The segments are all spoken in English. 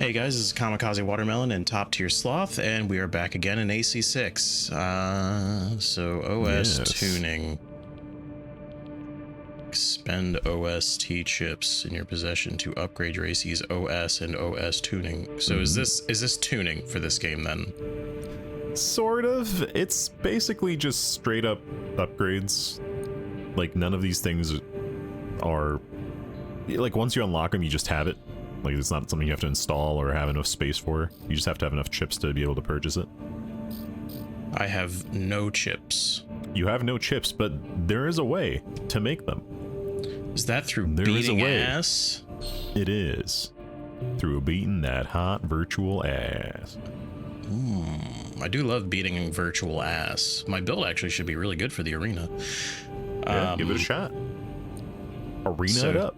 Hey guys, this is Kamikaze Watermelon and Top Tier Sloth, and we are back again in AC6. So OS tuning. Expend OST chips in your possession to upgrade your AC's OS and OS tuning. So is this tuning for this game then? Sort of. It's basically just straight up upgrades. Like, none of these things are... Like, once you unlock them, you just have it. Like, it's not something you have to install or have enough space for. You just have to have enough chips to be able to purchase it. I have no chips. You have no chips, but there is a way to make them. Is that through beating ass? It is. Through beating that hot virtual ass. I do love beating virtual ass. My build actually should be really good for the arena. Yeah, give it a shot. Arena it up.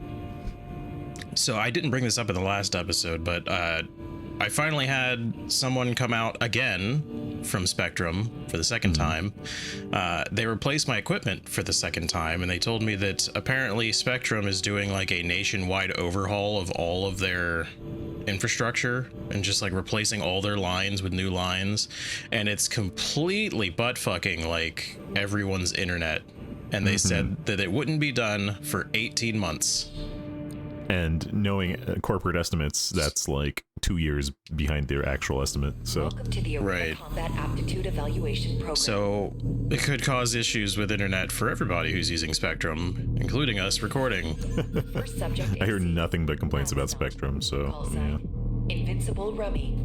So I didn't bring this up in the last episode, but I finally had someone come out again from Spectrum for the second time. They replaced my equipment for the second time, and they told me that apparently Spectrum is doing like a nationwide overhaul of all of their infrastructure and just like replacing all their lines with new lines, and it's completely butt fucking like everyone's internet. And they said that it wouldn't be done for 18 months. And knowing corporate estimates, that's like 2 years behind their actual estimate. So welcome to the Arena Combat Aptitude Evaluation Program. So it could cause issues with internet for everybody who's using Spectrum, including us recording. First subject I hear nothing but complaints about Spectrum, so yeah. Invincible Rummy.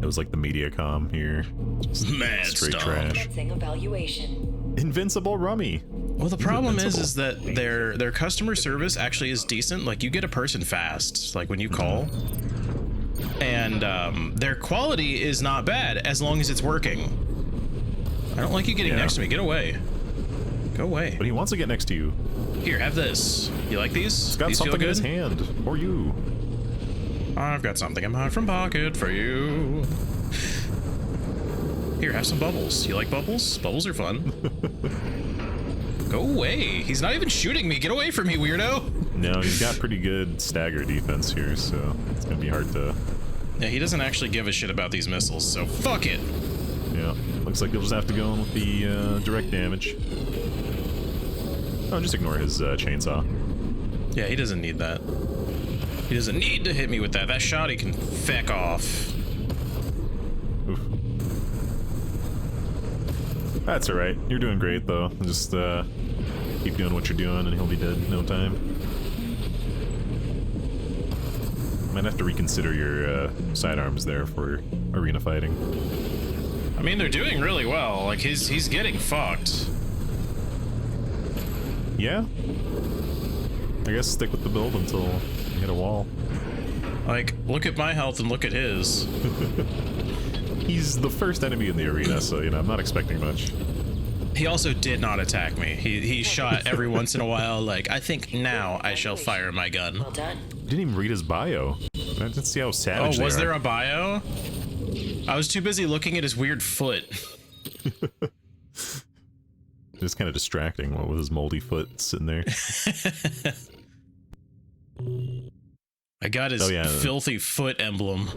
It was like the MediaCom here. Just Mad straight stuff. trash. Evaluation. Invincible Rummy. Well, the problem is that their customer service actually is decent. Like, you get a person fast, like when you call, and their quality is not bad as long as it's working. I don't like you getting next to me. Get away. Go away. But he wants to get next to you. Here, have this. You like these? He's got These something feel in his good? hand. Or you. I've got something in my front pocket for you. Here, have some bubbles. You like bubbles? Bubbles are fun. Go away. He's not even shooting me. Get away from me, weirdo. No, he's got pretty good stagger defense here, so it's gonna be hard to... Yeah, he doesn't actually give a shit about these missiles, so fuck it. Yeah, looks like you'll just have to go in with the direct damage. Oh, just ignore his chainsaw. Yeah, he doesn't need that. He doesn't need to hit me with that. That shot he can feck off. Oof. That's alright. You're doing great, though. Just keep doing what you're doing, and he'll be dead in no time. Might have to reconsider your sidearms there for arena fighting. I mean, they're doing really well. Like, he's getting fucked. Yeah? I guess stick with the build until you hit a wall. Like, look at my health and look at his. He's the first enemy in the arena, so, you know, I'm not expecting much. He also did not attack me. He shot every once in a while, like, I think now I shall fire my gun. Well done. Didn't even read his bio. Let's see how savage Oh, was they are. there a bio? I was too busy looking at his weird foot. Just kind of distracting, what with his moldy foot sitting there. I got his filthy foot emblem.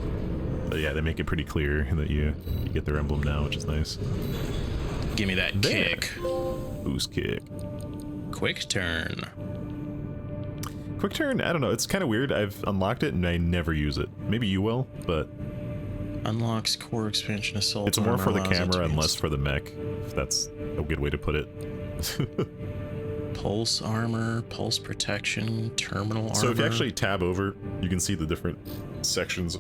But yeah, they make it pretty clear that you get their emblem now, which is nice. Give me that kick. Boost kick. Quick turn. Quick turn, I don't know, it's kind of weird. I've unlocked it and I never use it. Maybe you will, but... Unlocks core expansion assault. It's more for the camera and less for the mech, if that's a good way to put it. Pulse armor, pulse protection, terminal armor. So if you actually tab over, you can see the different sections.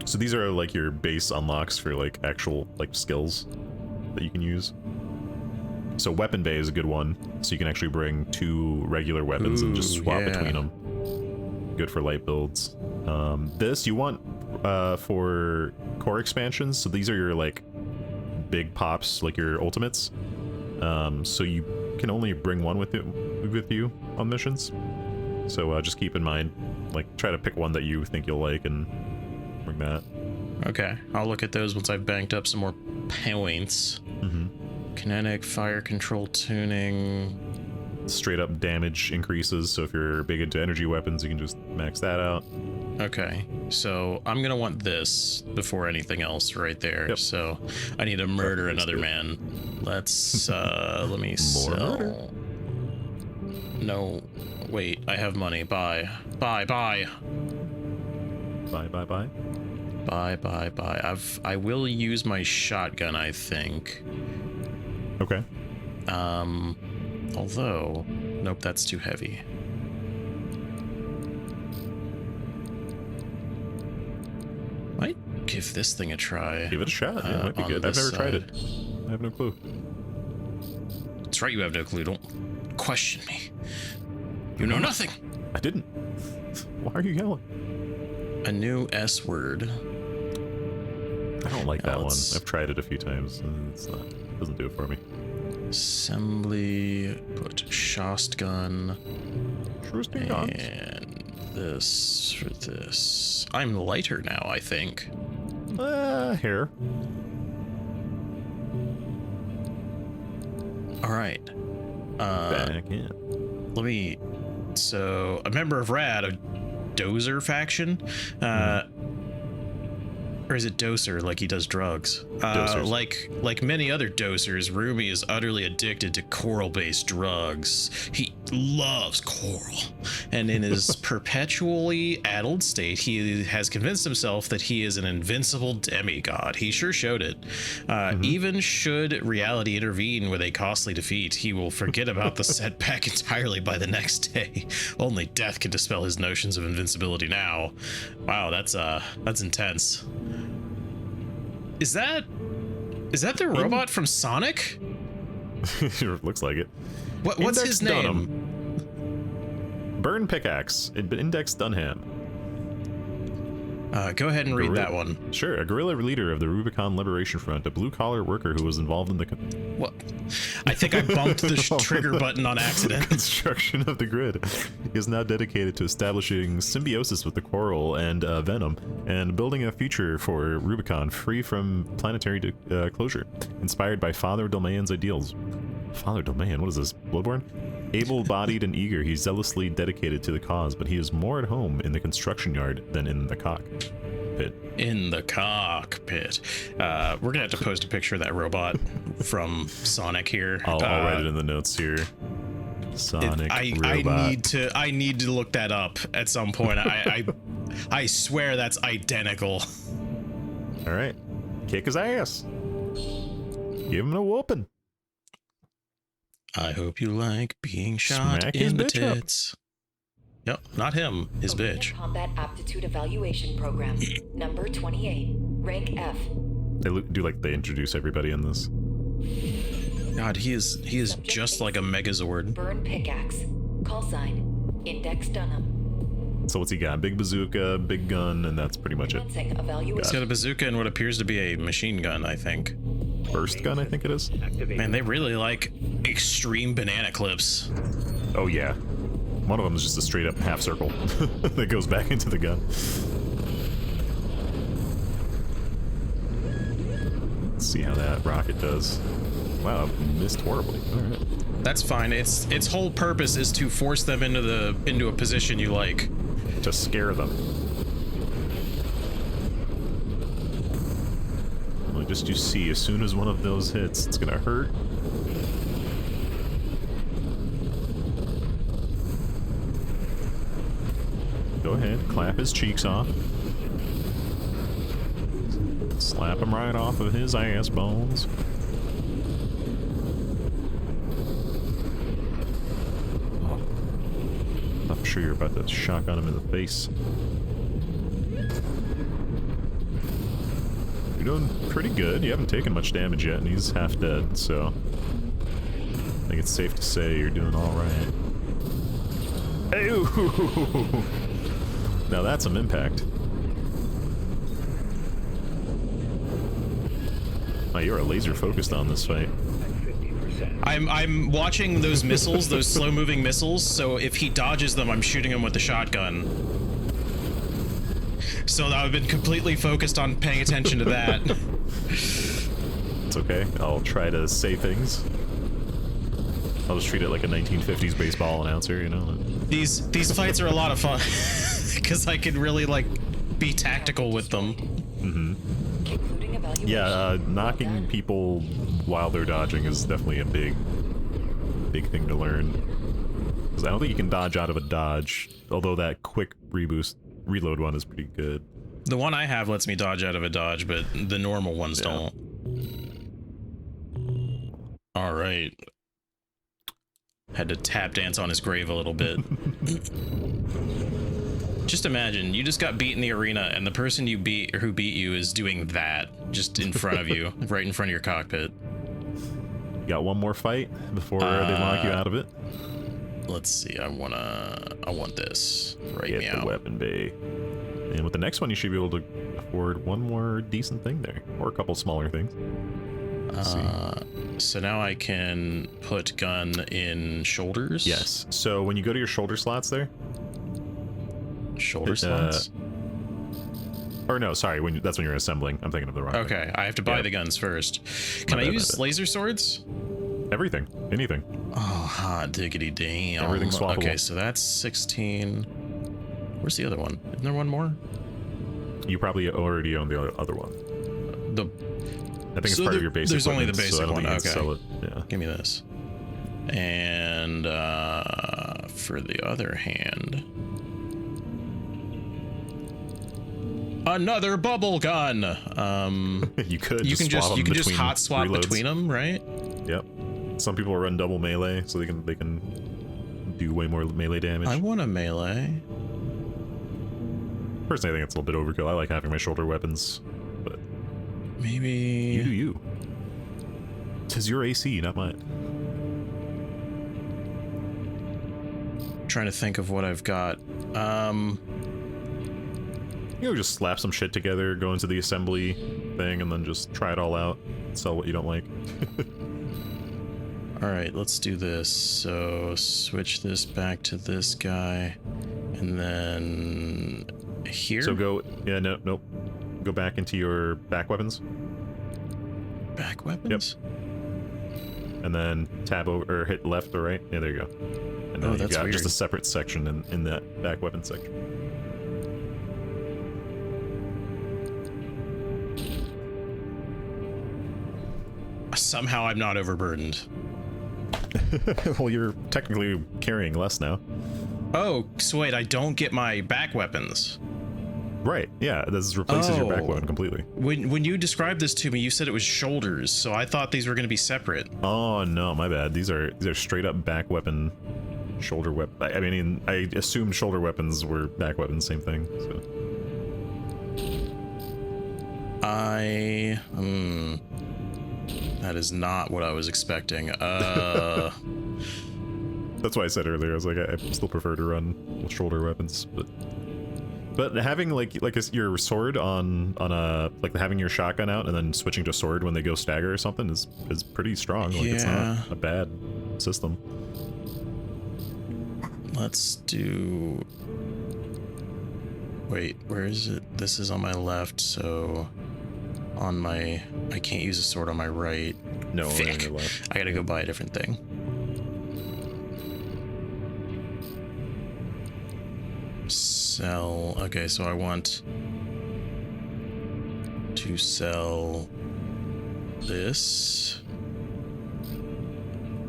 So these are like your base unlocks for like actual like skills that you can use. So weapon bay is a good one, so you can actually bring 2 regular weapons and just swap between them. Good for light builds. This you want for core expansions, so these are your like big pops, like your ultimates. So you can only bring one with you on missions. So just keep in mind, like try to pick one that you think you'll like and bring that. Okay, I'll look at those once I've banked up some more points. Kinetic, fire control tuning. Straight up damage increases, so if you're big into energy weapons, you can just max that out. Okay, so I'm gonna want this before anything else right there. Yep. So I need to murder another man. Let's let me sell. murder? No, wait, I have money. Buy. Buy. Bye. I will use my shotgun, I think. Okay. Although, nope, that's too heavy. Might give this thing a try. Give it a shot. Yeah, it might be on good. I've this never tried side. it. I have no clue. That's right, you have no clue. Don't question me. You know nothing. I didn't. Why are you yelling? A new S word. I don't like Now that one. let's- I've tried it a few times. And it's not. It doesn't do it for me. Assembly. Put shotgun. Interesting guns. And this for this. I'm lighter now, I think. Hair. All right. Back in. Let me. So, a member of Rad, a Dozer faction. Or is it Doser, like he does drugs? Dosers. Like many other dosers, Rumi is utterly addicted to coral-based drugs. He loves coral. And in his perpetually addled state, he has convinced himself that he is an invincible demigod. He sure showed it. Even should reality intervene with a costly defeat, he will forget about the setback entirely by the next day. Only death can dispel his notions of invincibility now. Wow, that's intense. Is that the robot from Sonic? Looks like it. What's Index his name? Dunham. Burn pickaxe. Index Dunham. Go ahead and read Gorilla- that one. Sure, a guerrilla leader of the Rubicon Liberation Front, a blue-collar worker who was involved in the What? I think I bumped the trigger button on accident. construction of the grid. He is now dedicated to establishing symbiosis with the coral and venom, and building a future for Rubicon free from planetary closure, inspired by Father Domain's ideals. Father Domain, what is this, Bloodborne? Able-bodied and eager, he's zealously dedicated to the cause, but he is more at home in the construction yard than in the cockpit. In the cockpit. We're gonna have to post a picture of that robot from Sonic here. I'll write it in the notes here. Sonic robot. I need to look that up at some point. I swear that's identical. All right, kick his ass. Give him a whooping. I hope you like being shot Smack his in the bitch up. tits. Yep, not him, his Arena bitch. Combat Aptitude Evaluation Program. Number 28. Rank F. They introduce everybody in this. God, he is just like a Megazord. Burn pickaxe. Call sign. Index Dunham. So what's he got? Big bazooka, big gun, and that's pretty much it. Commencing He's evaluation. got a bazooka and what appears to be a machine gun, I think. Burst gun, I think it is. Man, they really like extreme banana clips. Oh yeah. One of them is just a straight up half circle that goes back into the gun. Let's see how that rocket does. Wow, missed horribly. All right. That's fine. Its whole purpose is to force them into a position you like. To scare them. Well, just you see, as soon as one of those hits, it's gonna hurt. Go ahead, clap his cheeks off. Slap him right off of his ass bones. Oh. I'm sure you're about to shotgun him in the face. You're doing pretty good. You haven't taken much damage yet, and he's half dead, so I think it's safe to say you're doing all right. Ew! Now that's some impact. Oh, you are laser focused on this fight. I'm watching those missiles, those slow-moving missiles, so if he dodges them, I'm shooting him with the shotgun. So I've been completely focused on paying attention to that. It's okay. I'll try to say things. I'll just treat it like a 1950s baseball announcer, you know? These fights are a lot of fun. because I can really like be tactical with them. Concluding evaluation. Yeah, knocking people while they're dodging is definitely a big thing to learn. Because I don't think you can dodge out of a dodge, although that quick reload one is pretty good. The one I have lets me dodge out of a dodge, but the normal ones don't. All right. Had to tap dance on his grave a little bit. Just imagine, you just got beat in the arena, and the person you beat, or who beat you, is doing that just in front of you, right in front of your cockpit. You got one more fight before they lock you out of it. Let's see. I want this. Right Get meow. the weapon bay. And with the next one, you should be able to afford one more decent thing there, or a couple smaller things. So now I can put gun in shoulders. Yes. So when you go to your shoulder slots there, Shoulder slots. Or no, sorry. That's when you're assembling. I'm thinking of the wrong thing. Okay, I have to buy the guns first. Can I use laser swords? Everything, anything. Oh, hot diggity damn. Everything's swappable. Okay, so that's 16. Where's the other one? Isn't there one more? You probably already own the other one. I think it's part of your basic. There's only the equipment, so I basic don't one. think you can Okay. sell it. Yeah. Give me this. And for the other hand, another bubble gun. You could. You can just hot swap reloads. between them, right? Yep. Some people run double melee, so they can do way more melee damage. I want a melee. Personally, I think it's a little bit overkill. I like having my shoulder weapons, but Maybe you do you. 'Tis your AC, not mine. Trying to think of what I've got. You know, just slap some shit together, go into the assembly thing, and then just try it all out. Sell what you don't like. All right, let's do this. So switch this back to this guy, and then here. So go, yeah, nope. Go back into your back weapons, back weapons. and then tab over or hit left or right. Yeah, there you go. And then Oh, you've that's got just weird. a separate section in that back weapon section. Somehow I'm not overburdened. Well, you're technically carrying less now. Oh, so wait, I don't get my back weapons. Right, yeah, this replaces your back Oh. weapon completely. When you described this to me, you said it was shoulders, so I thought these were going to be separate. Oh no, my bad. These are straight up back weapon, shoulder weapon. I mean, I assumed shoulder weapons were back weapons, same thing. So. That is not what I was expecting. That's why I said earlier. I was like, I still prefer to run with shoulder weapons, but having like your sword on a like having your shotgun out and then switching to sword when they go stagger or something is pretty strong. Like it's Yeah. not a bad system. Let's do... Wait, where is it? This is on my left, so on my... I can't use a sword on my right. No, only on Fick. your left. I gotta go buy a different thing. Sell... Okay, so I want to sell this.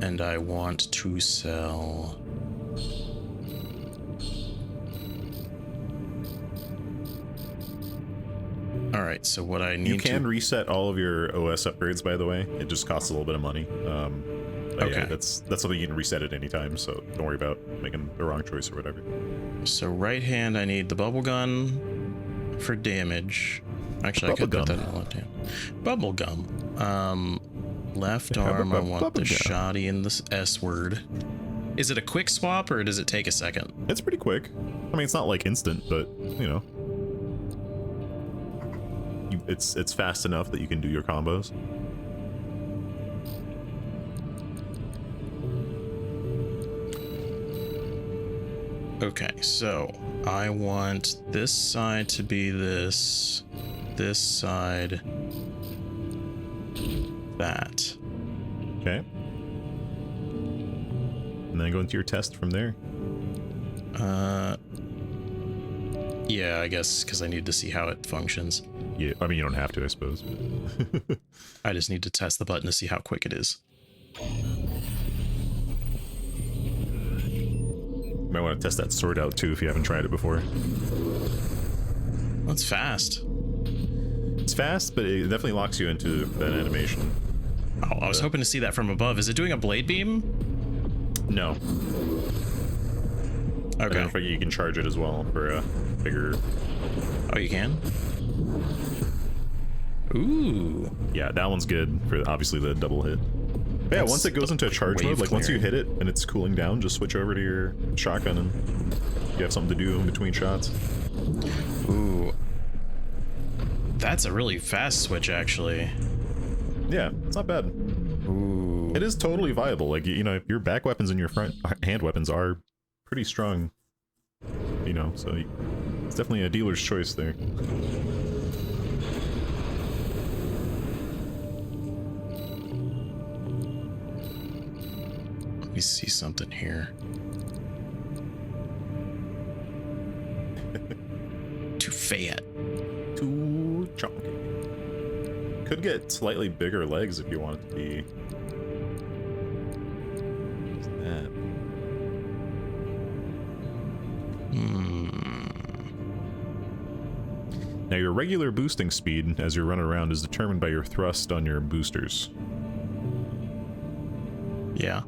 And I want to sell... All right, so what I need You can to... reset all of your OS upgrades, by the way. It just costs a little bit of money. But yeah, Okay. that's something you can reset at any time, so don't worry about making the wrong choice or whatever. So right hand, I need the bubble gun for damage. Actually, I could put that in the left hand. Bubble gum. Left arm, I want the shoddy and the S word. Is it a quick swap or does it take a second? It's pretty quick. I mean, it's not like instant, but you know, it's fast enough that you can do your combos. Okay, so I want this side to be this side, that. Okay. And then go into your test from there. Yeah, I guess because I need to see how it functions. Yeah, I mean, you don't have to, I suppose. I just need to test the button to see how quick it is. You might want to test that sword out too if you haven't tried it before. That's fast. It's fast, but it definitely locks you into that animation. Oh, I was hoping to see that from above. Is it doing a blade beam? No. Okay. I think you can charge it as well for a bigger... Oh, you can? Ooh. Yeah, that one's good for obviously the double hit. But yeah, That's once it goes into charge mode, like once you hit it and it's cooling down, just switch over to your shotgun and you have something to do in between shots. Ooh. That's a really fast switch, actually. Yeah, it's not bad. Ooh. It is totally viable. Like, you know, your back weapons and your front hand weapons are pretty strong. You know, so it's definitely a dealer's choice there. Let me see something here. Too fat. Too chunky. Could get slightly bigger legs if you want it to be. What's that? Now your regular boosting speed as you're running around is determined by your thrust on your boosters. Yeah.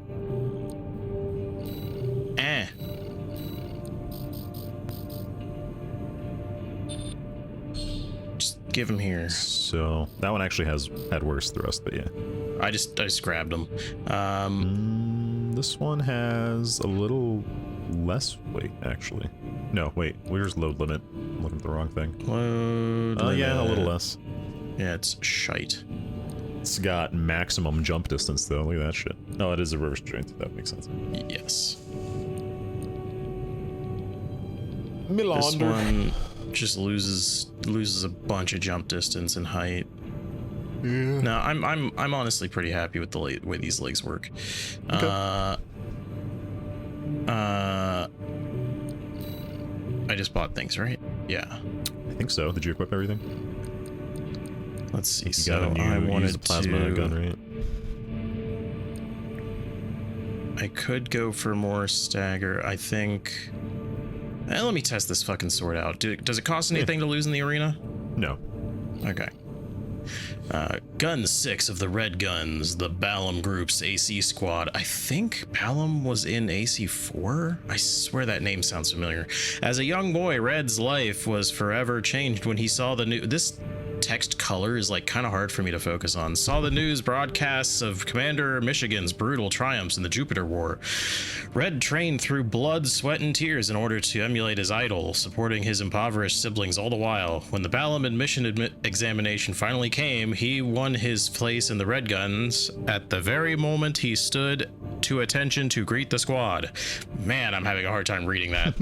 Just give him here. So that one actually had worse thrust, but yeah. I just grabbed him. This one has a little less weight, actually. No, wait, where's load limit? I'm looking at the wrong thing. Load yeah, a limit. little less. Yeah, it's shite. It's got maximum jump distance, though. Look at that shit. No, it is a reverse joint. That makes sense. Yes. This Milander. one just loses a bunch of jump distance and height. Yeah. No, I'm honestly pretty happy with the way these legs work. Okay. I just bought things, right? Yeah. I think so. Did you equip everything? Let's see. You So got a new, I use wanted the plasma gun, right? I could go for more stagger. I think. Let me test this fucking sword out. Does it cost anything to lose in the arena? No. Okay. Gun 6 of the Red Guns, the Balam Group's AC squad. I think Balam was in AC4? I swear that name sounds familiar. As a young boy, Red's life was forever changed when he saw the new... This text color is like kind of hard for me to focus on. Saw the news broadcasts of Commander Michigan's brutal triumphs in the Jupiter War. Red trained through blood, sweat, and tears in order to emulate his idol, supporting his impoverished siblings all the while. When the Balam admission examination finally came, he won his place in the Red Guns at the very moment he stood to attention to greet the squad. Man, I'm having a hard time reading that.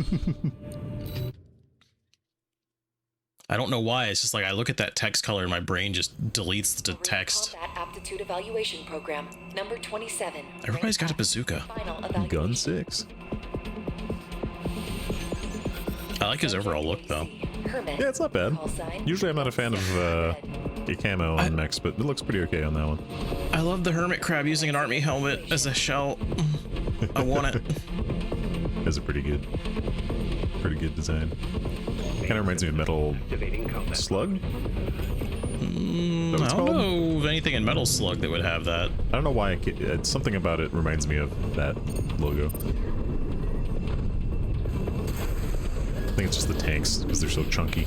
I don't know why. It's just like I look at that text color and my brain just deletes the text. Combat Aptitude Evaluation Program, number 27. Everybody's got a bazooka. Final evaluation. Gun 6. I like his overall look, though. Hermit. Yeah, it's not bad. Call sign. Usually I'm not a fan of a camo on mechs, but it looks pretty okay on that one. I love the hermit crab using an army helmet as a shell. I want it. That's a pretty good design. Kind of reminds me of Metal Slug. I don't know of anything in Metal Slug that would have that. I don't know why. It's something about it reminds me of that logo. I think it's just the tanks because they're so chunky.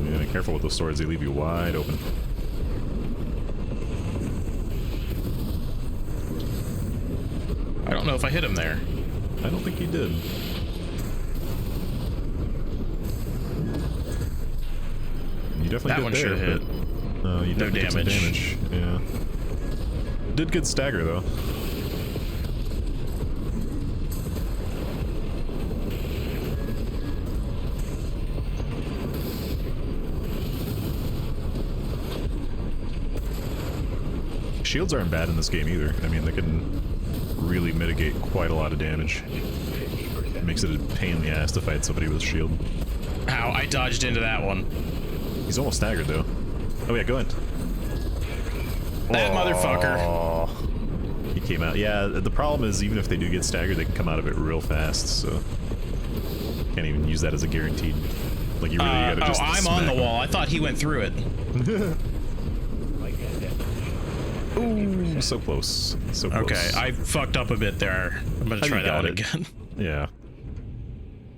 Yeah, be careful with those swords; they leave you wide open. I don't know if I hit him there. I don't think you did. You definitely That did one there, should hit. but, you No definitely did some damage. Yeah. Did good stagger though. Shields aren't bad in this game either. I mean, they can really really mitigate quite a lot of damage. It makes it a pain in the ass to fight somebody with a shield. Ow, I dodged into that one. He's almost staggered, though. Oh, yeah, go ahead. That motherfucker. He came out. Yeah, the problem is, even if they do get staggered, they can come out of it real fast, so... Can't even use that as a guaranteed. Like, you really gotta just I'm on the wall. I thought he went through it. Ooh, so close. So close. Okay, I fucked up a bit there. I'm gonna try that one again. Yeah.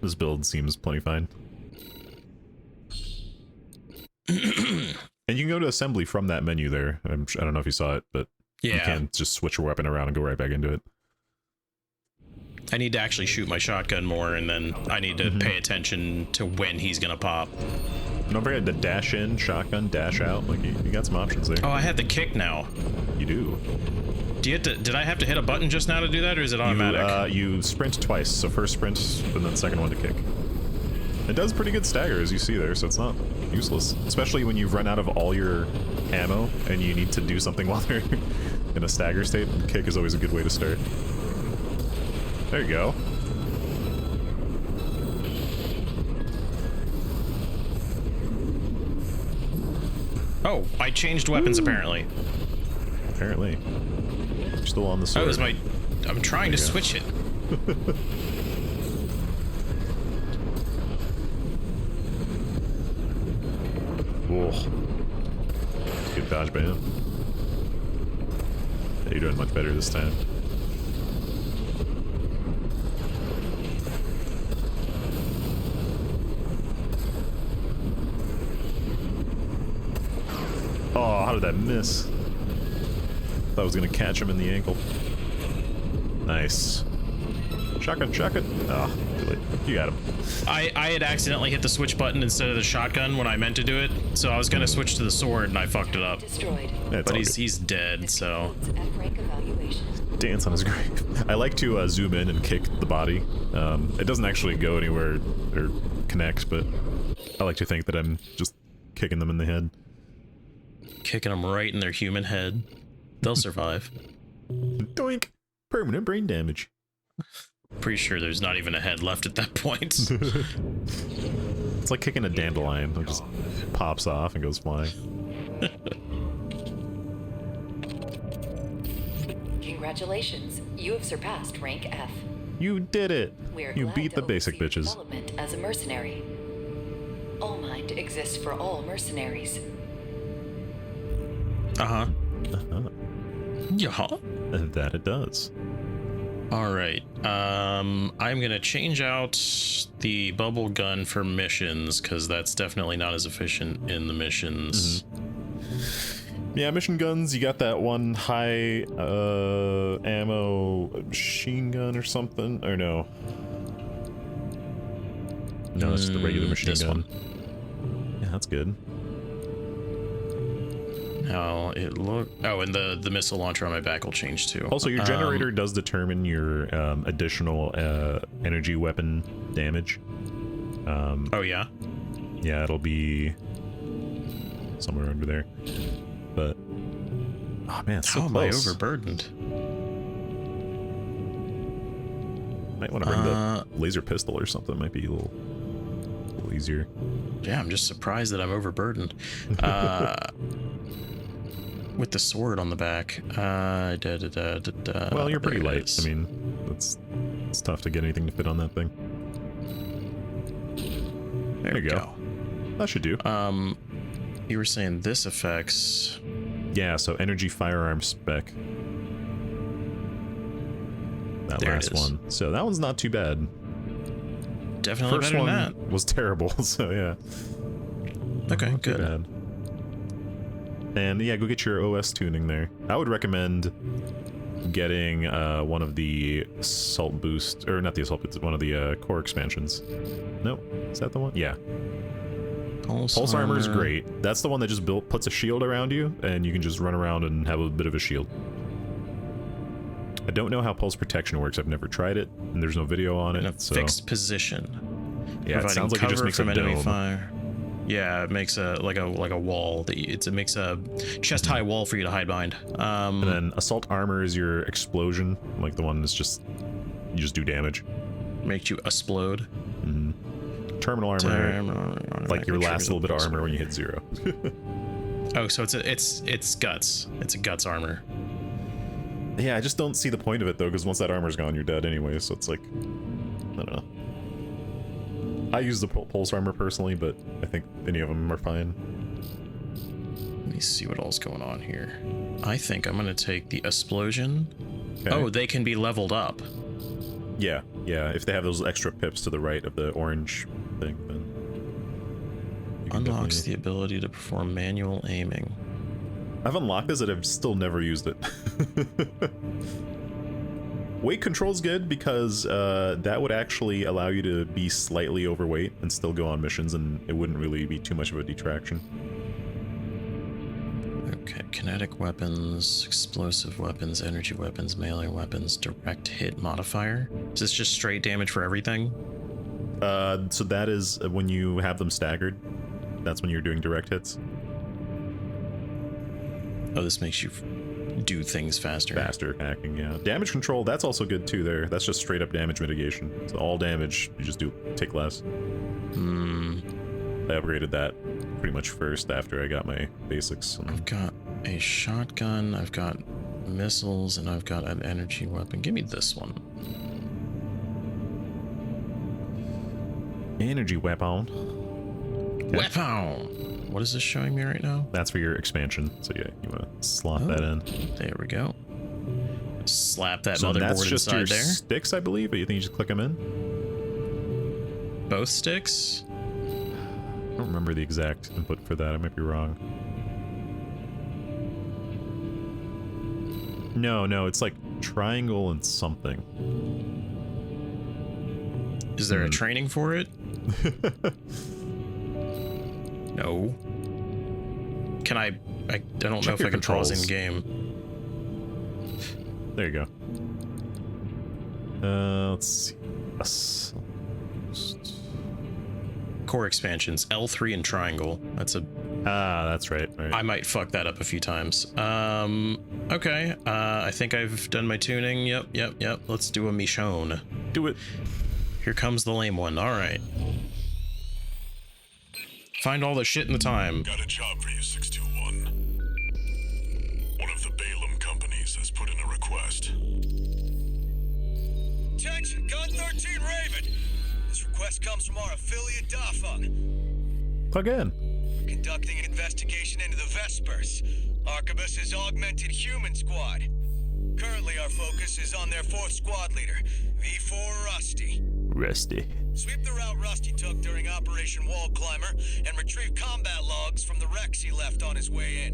This build seems plenty fine. And you can go to assembly from that menu there. I don't know if you saw it, but yeah, you can just switch your weapon around and go right back into it. I need to actually shoot my shotgun more, and then I need to pay attention to when he's gonna pop. Don't forget to dash in, shotgun, dash out. Like, you got some options there. Oh, I have the kick now. You do. Do you have to, did I have to hit a button just now to do that, or is it automatic? You sprint twice. So first sprint, and then second one to kick. It does pretty good stagger, as you see there, so it's not useless. Especially when you've run out of all your ammo, and you need to do something while they're in a stagger state. Kick is always a good way to start. There you go. Oh, I changed weapons apparently. Apparently. You're still on the sword. That was my... I'm trying to switch it. Whoa. Good dodge by him. Yeah, you're doing much better this time. Oh, how did that miss? Thought I was gonna catch him in the ankle. Nice. Shotgun, shotgun. Ah, too late. You got him. I had accidentally hit the switch button instead of the shotgun when I meant to do it, so I was gonna switch to the sword and I fucked it up. Destroyed. Yeah, But he's dead, so... F-rank evaluation. Dance on his grave. I like to zoom in and kick the body. It doesn't actually go anywhere or connect, but I like to think that I'm just kicking them in the head. Kicking them right in their human head. They'll survive. Doink! Permanent brain damage. Pretty sure there's not even a head left at that point. It's like kicking a dandelion. It just pops off and goes flying. Congratulations, you have surpassed rank F. You did it! We are You glad beat to the basic oversee your bitches. development as a mercenary. All Mind exists for all mercenaries. Uh-huh. Uh-huh. Yeah. That it does. Alright. I'm gonna change out the bubble gun for missions, because that's definitely not as efficient in the missions. Yeah, mission guns, you got that one high ammo machine gun or something, or no? No, it's the regular machine this gun. one. Yeah, that's good. How it look? Oh, and the missile launcher on my back will change too. Also, your generator does determine your additional energy weapon damage. Oh yeah. Yeah, it'll be somewhere under there. But oh man, so How close. am I overburdened? Might want to bring the laser pistol or something. Might be a little easier. Yeah, I'm just surprised that I'm overburdened. With the sword on the back. Well, you're pretty there it light. is. I mean, it's tough to get anything to fit on that thing. There you we go. That should do. You were saying this affects... Yeah, so energy firearm spec. That There it last is. one. So that one's not too bad. Definitely First better one than that. was terrible, so yeah. Okay, Not too good. bad. And yeah, go get your OS tuning there. I would recommend getting one of the assault boost, or not the assault boost, one of the core expansions. No, is that the one? Yeah. Pulse armor is great. That's the one that just puts a shield around you, and you can just run around and have a bit of a shield. I don't know how pulse protection works. I've never tried it, and there's no video on it. In a so fixed position. yeah, it Providing sounds like it just cover makes a from enemy dome. fire. Yeah, it makes a like a wall that it makes a chest high wall for you to hide behind. And then assault armor is your explosion, like the one that's just you just do damage. Makes you explode. Terminal armor, like your last little bit of armor when you hit 0. Oh, so it's guts. It's a guts armor. Yeah, I just don't see the point of it though, because once that armor's gone, you're dead anyway. So it's like, I don't know. I use the pulse armor personally, but I think any of them are fine. Let me see what all's going on here. I think I'm gonna take the explosion. Okay. Oh, they can be leveled up. Yeah, yeah. If they have those extra pips to the right of the orange thing, then you can Unlocks definitely... the ability to perform manual aiming. I've unlocked this and I've still never used it. Weight control's good because that would actually allow you to be slightly overweight and still go on missions, and it wouldn't really be too much of a detraction. Okay, kinetic weapons, explosive weapons, energy weapons, melee weapons, direct hit modifier. Is this just straight damage for everything? So that is when you have them staggered. That's when you're doing direct hits. Oh, this makes you do things faster. Faster hacking, yeah. Damage control, that's also good too there. That's just straight up damage mitigation. So all damage, you just take less. I upgraded that pretty much first after I got my basics. I've got a shotgun, I've got missiles, and I've got an energy weapon. Give me this one. Energy weapon. Okay. Weapon! What is this showing me right now? That's for your expansion. So yeah, you want to slot that in. There we go. Slap that So that's motherboard just your inside there. sticks, I believe, but you think you just click them in? Both sticks? I don't remember the exact input for that. I might be wrong. No, it's like triangle and something. Is there a training for it? No. Can I don't know if I can pause in game. There you go. Let's see. Core expansions, L3 and triangle. That's right. I might fuck that up a few times. Okay. I think I've done my tuning. Yep. Let's do a Michonne. Do it. Here comes the lame one. All right. Find all the shit in the time. Got a job for you, 621. One of the Balaam companies has put in a request. Attention, Gun 13 Raven. This request comes from our affiliate Dafeng. Again. Conducting an investigation into the Vespers, Arquebus's augmented human squad. Currently, our focus is on their 4th squad leader, V4 Rusty. Sweep the route Rusty took during Operation Wall Climber and retrieve combat logs from the wrecks he left on his way in.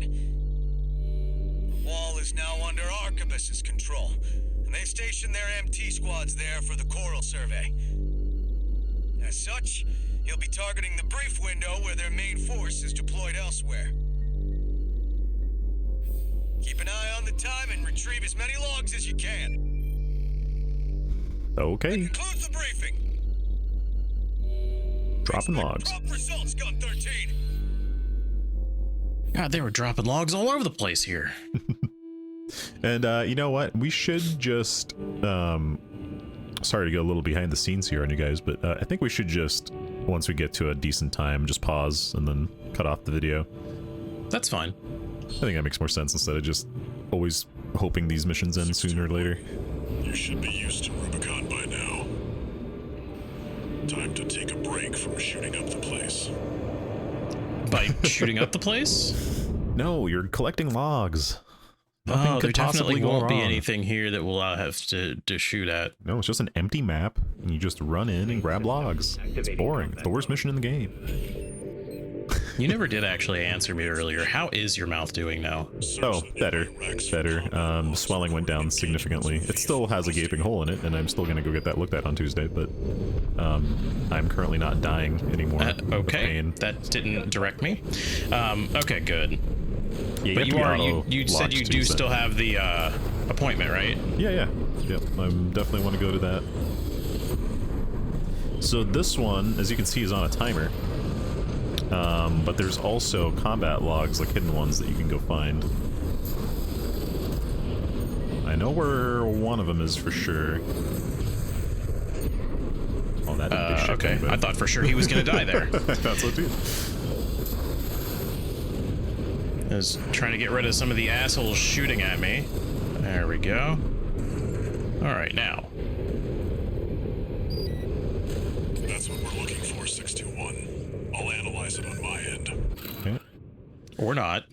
The wall is now under Arquebus's control, and they stationed their MT squads there for the Coral Survey. As such, you'll be targeting the brief window where their main force is deployed elsewhere. Keep an eye on the time and retrieve as many logs as you can. Okay. That concludes the briefing. Dropping logs. Drop results, Gun 13. God, they were dropping logs all over the place here. And you know what? We should just sorry to go a little behind the scenes here on you guys, but I think we should just, once we get to a decent time, just pause and then cut off the video. That's fine. I think that makes more sense instead of just always hoping these missions end sooner or later. You should be used to Rubicon by now. Time to take a break from shooting up the place. By shooting up the place? No, you're collecting logs. Oh, there could possibly definitely go won't be wrong. anything here that we'll have to shoot at. No, it's just an empty map, and you just run in and grab logs. It's boring. It's the worst mission in the game. You never did actually answer me earlier. How is your mouth doing now? Oh, better. Swelling went down significantly. It still has a gaping hole in it, and I'm still gonna go get that looked at on Tuesday, but I'm currently not dying anymore. of Okay, pain. that didn't direct me. Okay, good. Yeah, But you said you do still still have the appointment, right? Yeah. Yep, I definitely want to go to that. So this one, as you can see, is on a timer. But there's also combat logs, like hidden ones, that you can go find. I know where one of them is for sure. Oh, that didn't do shit. Okay. I thought for sure he was gonna die there. I thought so too. I was trying to get rid of some of the assholes shooting at me. There we go. Alright, now. That's what we're looking for, 621. I'll analyze it on my end. Okay. Or not.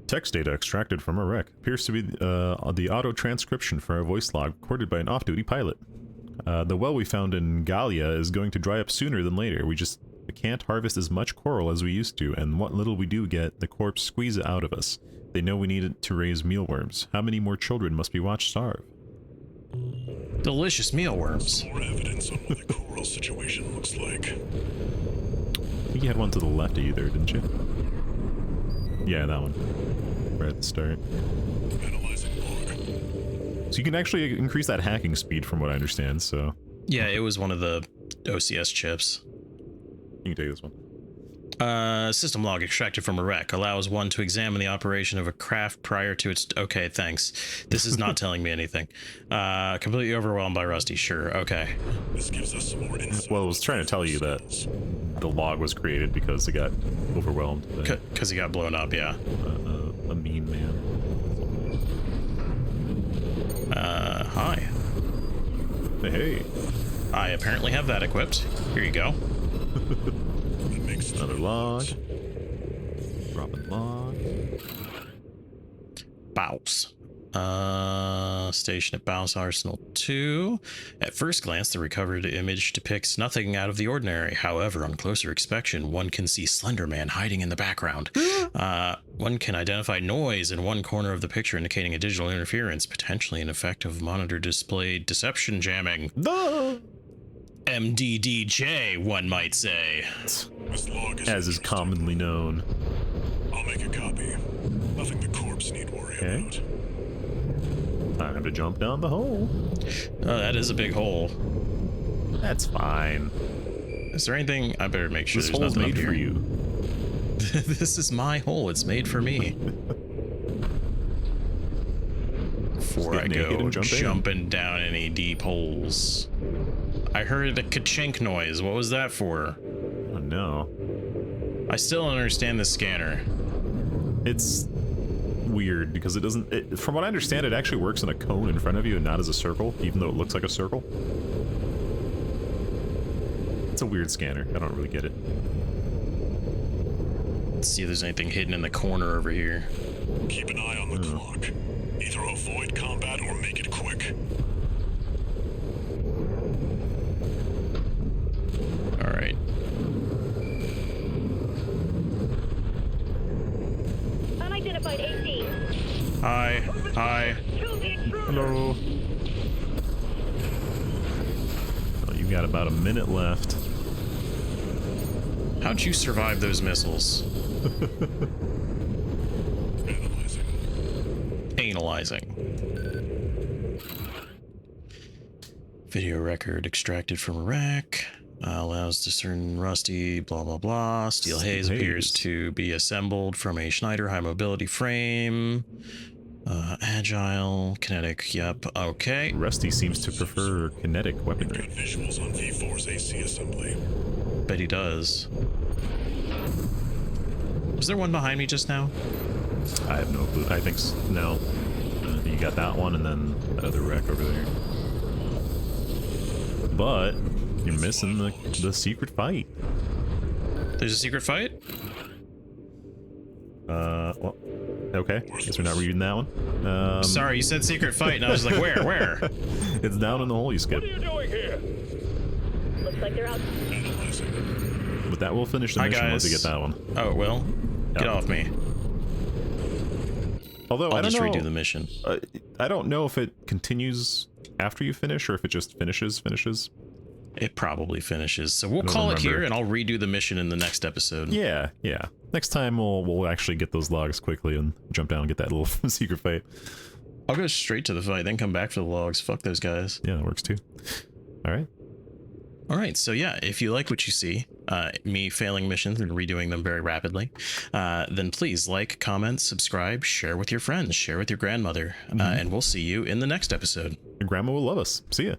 Text data extracted from a wreck appears to be the auto-transcription for a voice log recorded by an off-duty pilot. The well we found in Gallia is going to dry up sooner than later. We can't harvest as much coral as we used to, and what little we do get, the corps squeeze it out of us. They know we need it to raise mealworms. How many more children must be watched starve? Delicious mealworms. More evidence on what the coral situation looks like. I think you had one to the left of you there, didn't you? Yeah, that one. Right at the start. Analyzing log. So you can actually increase that hacking speed from what I understand, so... Yeah, it was one of the OCS chips. You can take this one. System log extracted from a wreck allows one to examine the operation of a craft prior to its... Okay, thanks. This is not telling me anything. Completely overwhelmed by Rusty. Sure, okay. This gives us some more insight. Well, I was trying to tell you that the log was created because it got overwhelmed. Because he got blown up, yeah. A mean man. Hi. Hey. I apparently have that equipped. Here you go. Another log. Dropping log. Bouse. Station at Bouse Arsenal 2. At first glance, the recovered image depicts nothing out of the ordinary. However, on closer inspection, one can see Slender Man hiding in the background. One can identify noise in one corner of the picture, indicating a digital interference, potentially an effect of monitor display deception jamming. MDDJ, one might say. This log is As is commonly known. I'll make a copy. Nothing the corpse need worry about. Time to jump down the hole. Oh, that is a big hole. That's fine. Is there anything? I better make sure This there's hole's nothing made up for here. you. This is my hole. It's made for me. Before I get naked go and jump in. jumping down any deep holes. I heard a ka-chink noise. What was that for? Oh no. I still don't understand the scanner. It's weird because it doesn't... from what I understand, it actually works in a cone in front of you and not as a circle, even though it looks like a circle. It's a weird scanner. I don't really get it. Let's see if there's anything hidden in the corner over here. Keep an eye on the clock. Either avoid combat or make it quick. Alright. Unidentified AC. Hi. Hi. Hello. Well, you got about a minute left. How'd you survive those missiles? Analyzing. Video record extracted from a rack. Allows discern Rusty, blah, blah, blah. Steel haze appears to be assembled from a Schneider high mobility frame. Agile, kinetic, yep, okay. Rusty seems to prefer kinetic weaponry. Got visuals on V4's AC assembly. Bet he does. Was there one behind me just now? I have no clue. I think no. You got that one and then that other wreck over there. But you're missing the secret fight. There's a secret fight? Well, okay. Guess we're not reading that one. Sorry, you said secret fight, and I was like, where? It's down in the hole you skipped. Looks like they're out. But that will finish the Hi, mission once you guys. get that one. Oh, it will? Get Yeah. off me. Although I'll I don't just know, redo the mission. I don't know if it continues after you finish or if it just finishes. It probably finishes. So we'll I don't call it remember. here, and I'll redo the mission in the next episode. Yeah. Next time we'll actually get those logs quickly and jump down and get that little secret fight. I'll go straight to the fight, then come back for the logs. Fuck those guys. Yeah, that works too. All right. All right, so yeah, if you like what you see, me failing missions and redoing them very rapidly, then please like, comment, subscribe, share with your friends, share with your grandmother, and we'll see you in the next episode. Your grandma will love us. See ya.